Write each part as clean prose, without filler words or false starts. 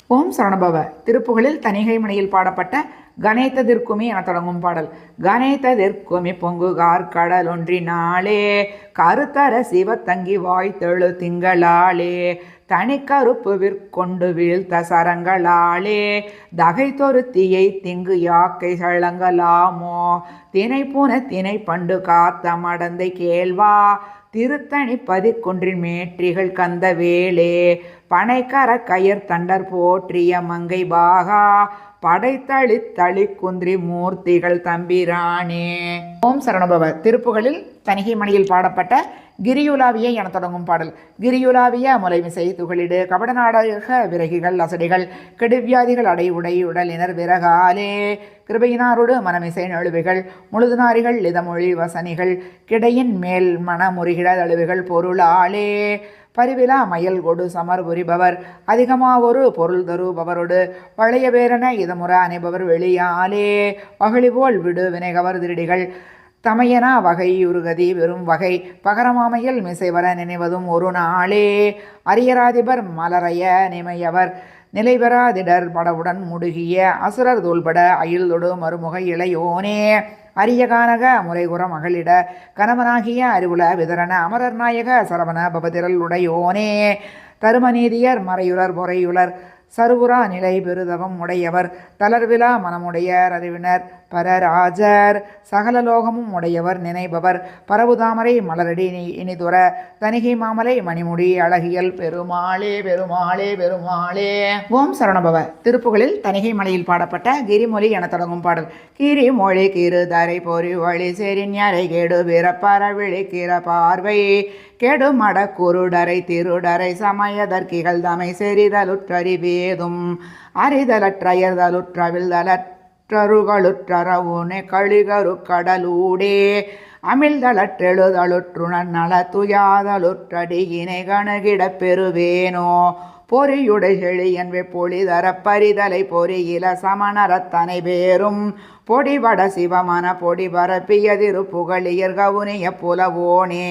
ஓம் சரணபவ. திருப்புகழில் தணிகை மணியில் பாடப்பட்ட கணேத்ததிற்குமி என தொடங்கும் பாடல். கணேத்ததிற்குமி பொங்குகார் கடல் ஒன்றினாலே கருத்தர சிவத்தங்கி வாய்த்தெழு திங்களாலே தனி கருப்பு விற்கொண்டு வீழ்த்த சரங்களாலே தகைத்தொரு தீயை திங்கு யாக்கை சழங்கலாமோ தினைப்புன தினை பண்டு காத்த மடந்தை கேள்வா திருத்தணி பதிக்குன்றின் மேற்றிகள் கந்த வேளே பனைக்கர கயர் தண்டர் போற்றிய மங்கை பாகா படைத்தளி தளி குந்திரி மூர்த்திகள் தம்பிரானே. ஓம் சரணபவ. திருப்புகழில் தணிகை மணியில் பாடப்பட்ட கிரியுலாவிய என தொடங்கும் பாடல். கிரியுலாவிய முலைமிசை துகளிடு கபடநாடக விறகிகள் அசடிகள் கெடுவியாதிகள் அடை உடை உடலினர் விறகாலே கிருபையினாரோடு மனமிசை நழுவிகள் முழுதுநாரிகள் இதமொழி வசனிகள் கிடையின் மேல் மனமுறிகிட தழுவிகள் பொருளாலே பரிவிலா மயல் கொடு சமர் புரிபவர் அதிகமாவொரு பொருள் தருபவரோடு பழைய பேரென இதமுற அணைபவர் வெளியாலே வகழிபோல் விடு வினைகவர் திருடிகள் தமையனா வகை உருகதி வெறும் வகை பகரமாமையில் மிசைவர நினைவதும் ஒரு நாளே அரியராதிபர் மலரைய நிமையவர் நிலைபெறாதிடர் படவுடன் முடுகிய அசுரர் தோல்பட அயில்தொடு மறுமுக இளையோனே அரிய கானக முறைகுற மகளிட கணவனாகிய அறிவுல விதரண அமரர் நாயக சரவண பபதிரல் உடையோனே தருமநீதியர் மறையுலர் பொறையுலர் சருகுரா நிலை பெருதவம் உடையவர் தளர்விழா மனமுடையர் அறிவினர் பரராஜர் சகல லோகமும் உடையவர் நினைபவர் பரவுதாமரை மலரடி இனிதுர தணிகை மாமலை மணிமுடி அழகியல் பெருமாளே பெருமாளே பெருமாளே. ஓம் சரணபவ. திருப்புகழில் தணிகை மலையில் பாடப்பட்ட கிரிமொழி என தொடங்கும் பாடல். கிரி மொழி கிரு தரை பொறி வழி செறிஞரை கேடு பிறப்பற விழிக்கிற பார்வை கேடு மட குருடரை திருடரை சமயதற்கிகள் தமை செறிதலுற்றறிவேதும் அறிதலற்றயர்தலுற்றவிழ்தலற்றருகளுற்றரவுனே கழிகரு கடலூடே அமிழ்தலற்றெழுதலுற்றுணர் நல துயாதலுற்றடியினை கணகிட பெறுவேனோ பொறியுடை செழியன் வெப்பொழிதர பரிதலை பொறியில சமணரத்தனை பேரும் பொடிவட சிவமன பொடி பரப்பியதிரு புகழியர் கவுனிய புலவோனே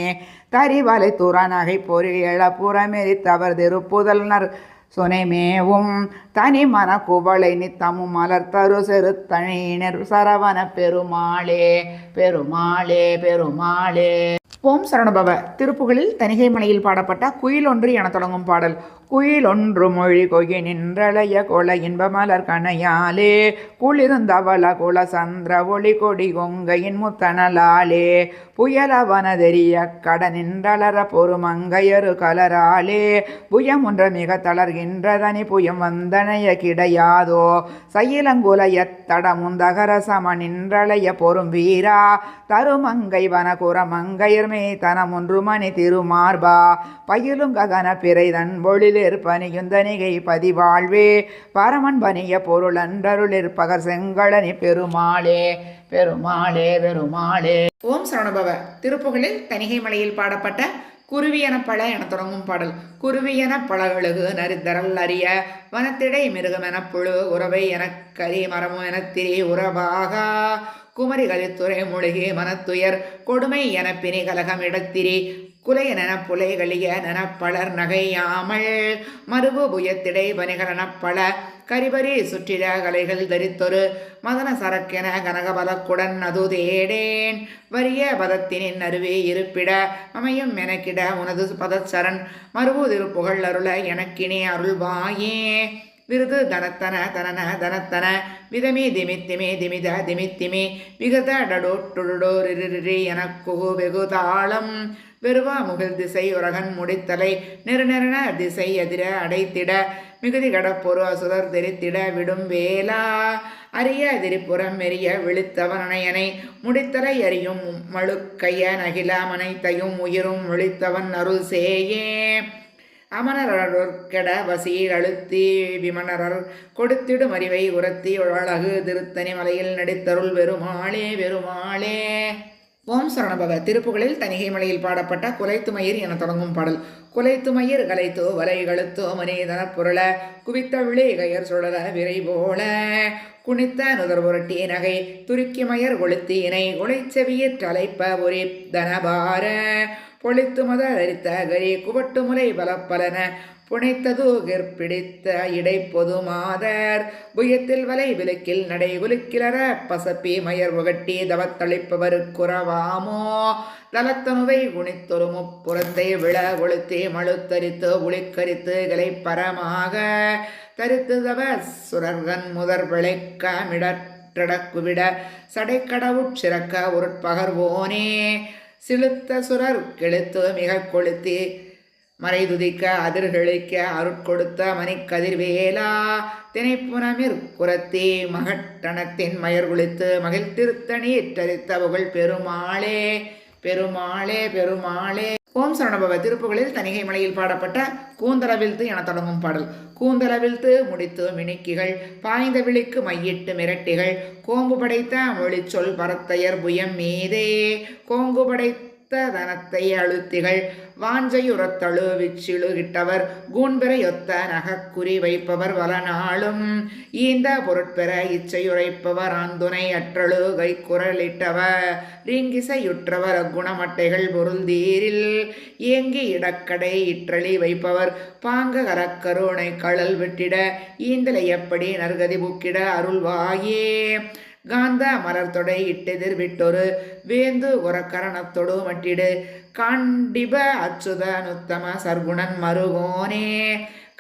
தரிவலை துறநகை பொறி எழ புறமெரித்தவர் திருப்புதல்னர் சுனைமேவும் தனி மன குவளை நித்தமும் மலர் தரு செரு தனியினர் சரவண பெருமாளே பெருமாளே பெருமாளே. ஓம் சரணபவ. திருப்புகழில் தணிகை மலையில் பாடப்பட்ட குயில் ஒன்று என தொடங்கும் பாடல். குயில் ஒன்று மொழி கொகி நின்றளைய கொல இன்ப மலர் கணையாலே குளிர்ந்தவள குல சந்திர ஒளி கொடி கொங்கையின் முத்தனலாலே புயலவனதெரிய கட நின்றளர பொறுமங்கையரு கலராலே புயம் ஒன்ற மிக தளர்கின்றதனி புயம் வந்தனைய கிடையாதோ சயிலங்குலையத்தட முந்தகர சம நின்றளைய பொறும் வீரா தருமங்கை வனகுர மங்கையர் தனம் ஒன்று மணி திருமார்பா பயிலும் ககன பிறை தன் பொழிலிற் பனியுந்தனிகை பதிவாழ்வே பரமன் பனிய பொருள் அன்றருளிற் பகர் செங்கழனி பெருமாளே பெருமாளே பெருமாளே. ஓம் சரணபவ. திருப்புகழில் தணிகை மலையில் பாடப்பட்ட குருவியன பழ என தொடங்கும் பாடல். குருவியன பழகழுகு நரித்தரல் அறிய வனத்திடை மிருகமென புழு உறவை எனக் கரி மரமு எனத் திரி உறவாகா குமரி கலித்துறை மூழ்கி மனத்துயர் கொடுமை என பிணி கலகம் இடத்திரி குலையன புலைகளிய நனப்பளர் நகையாமல் மறுபு புயத்திடை பனிகளனப்பள கரிபரி சுற்றிட கலைகள் தரித்தொரு மதன சரக்கென கனகபலக்குடன் அது தேடேன் வரிய பதத்தினின் அருவே இருப்பிட அமையும் எனக்கிட உனது பதச்சரண் மறுபு திருப்புகழ் அருள எனக்கினே அருள்வாயே விருது தனத்தன தனன தனத்தன விதமி திமித்திமி திமித திமித்திமி விகத டடோட்டுடோரிரி எனக்குகு வெகு தாளம் வெறுவா முகில் திசை உரகன் முடித்தலை நெருநெருன திசை எதிர அடைத்திட மிகுதி கடப்பொரு அசுரர் தெரித்திட விடும் வேளா அரிய திரிப்புறம் மெரிய விழித்தவனையனை முடித்தலை அறியும் மழுக்கைய நகில மனைத்தையும் உயிரும் ஒழித்தவன் அருள் சேயே அமனரொர்கெட வசி அழுத்தி விமணரர் கொடுத்திடும் அறிவை உரத்தி அழகு திருத்தணி மலையில் நடித்தருள் பெருமாளே பெருமாளே. ஓம் சரணபவ. திருப்புகழில் தணிகை மலையில் பாடப்பட்ட குலைத்துமயிர் என தொடங்கும் பாடல். குலைத்துமயிர் கலைத்தோ வலை கழுத்தோ மனிதன புரள குவித்த விழி கயர் சுழல விரை போல குனித்த நுதர் புரட்டி நகை துருக்கி மயர் கொளுத்தி இணை குலைச்செவியிற் அலைப்ப ஒரே தனபார பொழித்து மத அரித்த கரி குவட்டு முலை பலப்பலன புனைத்தது பிடித்த இடை பொது மாதர் புயத்தில் வலை விலக்கில் நடை குலுக்கிலர பசப்பி மயர் உகட்டி தவத்தளிப்பவர் குறவாமோ தலத்தனுவை குணித்தொரு முப்புறந்தை விழ கொளுத்தி மழுத்தரித்து உளிக்கரித்து கலை பரமாக தரித்து தவ சுரர்கன் முதற் விளைக்க மிடற்றடக்குவிட சடைக்கடவுட் சிறக்க உருட்பகர்வோனே சிலுத்த சுரர் கெழுத்து மிக கொளுத்தி மறைதுதிக்க அதிர்களிக்க அருட்கொடுத்த மணிக்கதிர்வேலா திணைப்புனமிற் குரத்தி மகட்டணத்தின் மயர் குளித்து மகிழ் திருத்தணீற்றரித்த புகழ் பெருமாளே பெருமாளே பெருமாளே. ஓம் சரணபவ திருப்புகளில் தணிகை மலையில் பாடப்பட்ட கூந்தலவிழ்த்து என தொடங்கும் பாடல். கூந்தலவிழ்த்து முடித்து மினுக்கிகள் பாய்ந்த விழிக்கு மையிட்டு மிரட்டிகள் கோம்பு படைத்த மொழிச்சொல் பரத்தையர் புயம் மீதே கோங்கு படைத்த தனத்தை அழுத்திகள் வாஞ்சையுறத்தழு விச்சிழுகிட்டவர் கூண்பெறையொத்த நகக்குறி வைப்பவர் வலநாளும் ஈந்த பொருட்பெற இச்சையுரைப்பவர் ஆந்துணை அற்றழு கை குரலிட்டவர் ரீங்கிசையுற்றவர் அக்குணமட்டைகள் பொருள் தீரில் இயங்கி இடக்கடை இற்றளி வைப்பவர் பாங்க கரக்கருணை கழல் வெட்டிட ஈந்தலை எப்படி நற்கதி புக்கிட அருள்வாயே காந்த மலர்தொடை இட்டெதிர் விட்டொரு வேந்து உரக்கரணத்தொடு மட்டிடு காண்டிப அச்சுத நுத்தம சர்க்குணன் மருகோனே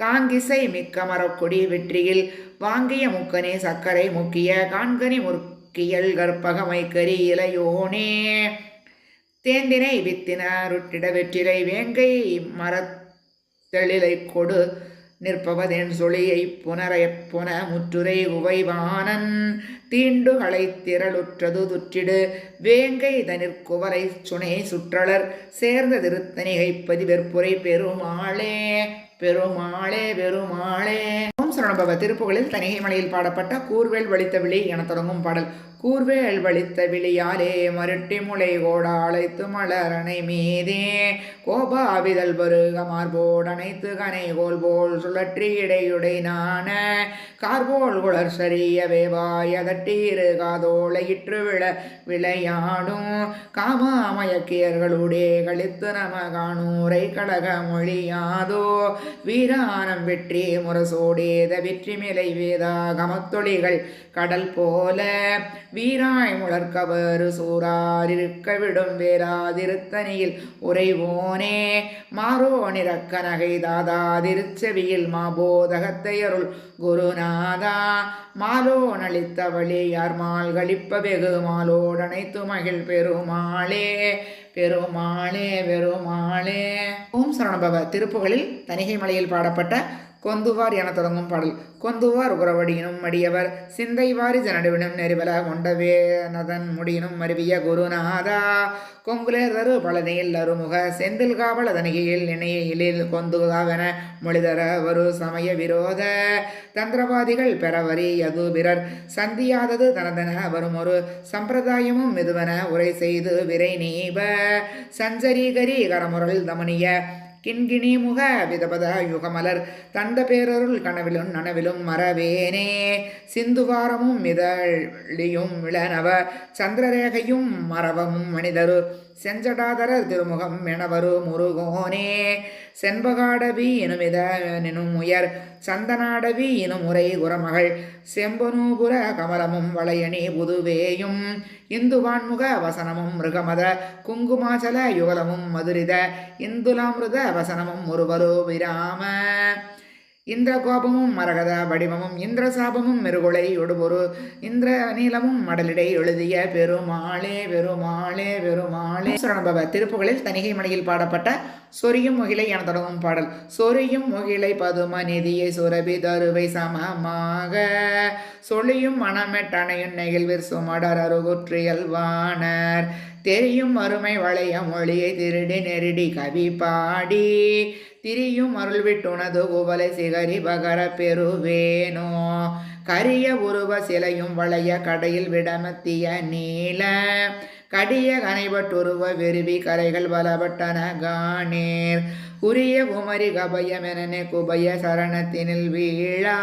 காங்கிசை மிக்க மரக்கொடி வெற்றியில் வாங்கிய முக்கனே சர்க்கரை முக்கிய காண்கனி முற்கியல் கற்பகமை கரி இலையோனே தேந்தினை வித்தின ருட்டிட வெற்றிலை வேங்கை மரத்தெழிலை கொடு நிற்பவதென் சொலியை புன முற்றுரை உவைவானன் தீண்டுகளை திரளுற்றது துற்றிடு வேங்கை தனிற்குவலை சுனை சுற்றலர் சேர்ந்த திருத்தணிகை பதிவெற்புரை பெருமாளே பெருமாளே பெருமாளே. ஓம் சரணபவ திருப்புகளில் தணிகை மலையில் பாடப்பட்ட கூர்வேல் வலித்த விழி என தொடங்கும் பாடல். கூர்வேல் வலித்த விழியாலே மருட்டி முளை கோடா அழைத்து மலரணை மீதே கோபாவிதல் வருக மார்போடு அனைத்து கனை கோல் போல் சுழற்றி இடையுடை நாண கார்போல் குளர் சரிய வேவாய் அதட்டீரு காதோளையிற்று விளையாடும் காமாமயக்கியர்களுடைய கழித்து நம காணூரை கடக மொழியாதோ வீரானம் வெற்றி முரசோடேத வெற்றி மிலை வேதா கமத்தொழிகள் கடல் போல வீராய் முழற்கவரு சூறார் இருக்க விடும் வேறாதிருத்தனியில் உறைவோனே மாறோ நிறக்க நகை தாதா திருச்செவியில் மாபோதகத்தையருள் குருநாதா மாலோ நளித்த வழி யார் மால் கழிப்ப வெகு மாலோடனைத்து மகிழ் பெருமாளே பெருமாளே பெருமாளே. ஓம் சரணபவ திருப்புகளில் தணிகை மலையில் பாடப்பட்ட கொந்துவார் என தொடங்கும் பாடல். கொந்துவார் உறவடியினும் மடியவர் சிந்தைவாரி ஜனடுவினும் நெறிவல கொண்டவேனதன் முடியினும் மருவிய குருநாதா கொங்குலேதரு பழனியில் அருமுக செந்தில் காவல் அதனிகையில் இணையிலில் கொந்துகாவென மொழிதர ஒரு சமய விரோத தந்திரவாதிகள் பெறவரி யது பிறர் சந்தியாதது தனதென வரும் ஒரு சம்பிரதாயமும் மெதுவென உரை செய்து விரை நீப சஞ்சரீகரி கரமுரல் தமனிய கிண்கிணி முக விதபத யுகமலர் தந்த பேரருள் கனவிலும் நனவிலும் மறவேனே சிந்துவாரமும் மிதழியும் இளநவ சந்திரரேகையும் மரவமும் மனிதரு செஞ்சடாதரர் திருமுகம் எனவரு முருகோனே செண்பகாடவி எனுமிதனும் உயர் சந்தனாடவி எனும் உரை குரமகள் செம்பனூபுர கமலமும் வளையணி புதுவேயும் இந்துவான்முக வசனமும் மிருகமத குங்குமாச்சல யுகலமும் மதுரித இந்துலாமிருத வசனமும் ஒருவரு விராம இந்திர கோபமும் மரகத வடிவமும் இந்திர சாபமும் மெருகுளை ஒடுபொரு இந்திர நீளமும் மடலிடை எழுதிய பெருமாளே பெருமாளே பெருமாளே. சரணபவ திருப்புகளில் தணிகை மலையில் பாடப்பட்ட சொரியும் முகிலை என தொடங்கும் பாடல். சொரியும் முகிலை பதும நிதியை சுரபி தருவை சமமாக சொலியும் மணமெட்டணையும் நெகிழ்விற் சுமடர் அருகுற்றியல் வாணர் தெரியும் அருமை வளைய மொழியை திருடி நெருடி கவி பாடி திரியும் அருள் விட்டுனது குவலை சிகரி பகர பெறுவேனோ கரிய உருவ சிலையும் வளைய கடையில் விடமத்திய நீல கடிய கனைபட்டுருவ விருவி கரைகள் பலபட்டன காணேர் உரிய குமரி கபயமெனனே குபய சரணத்தினில் வீழா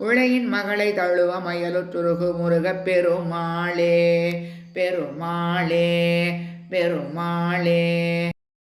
உளையின் மகளை தழுவ மயலுற்றுருகு முருக பெருமாளே பெருமாளே பெருமாளே.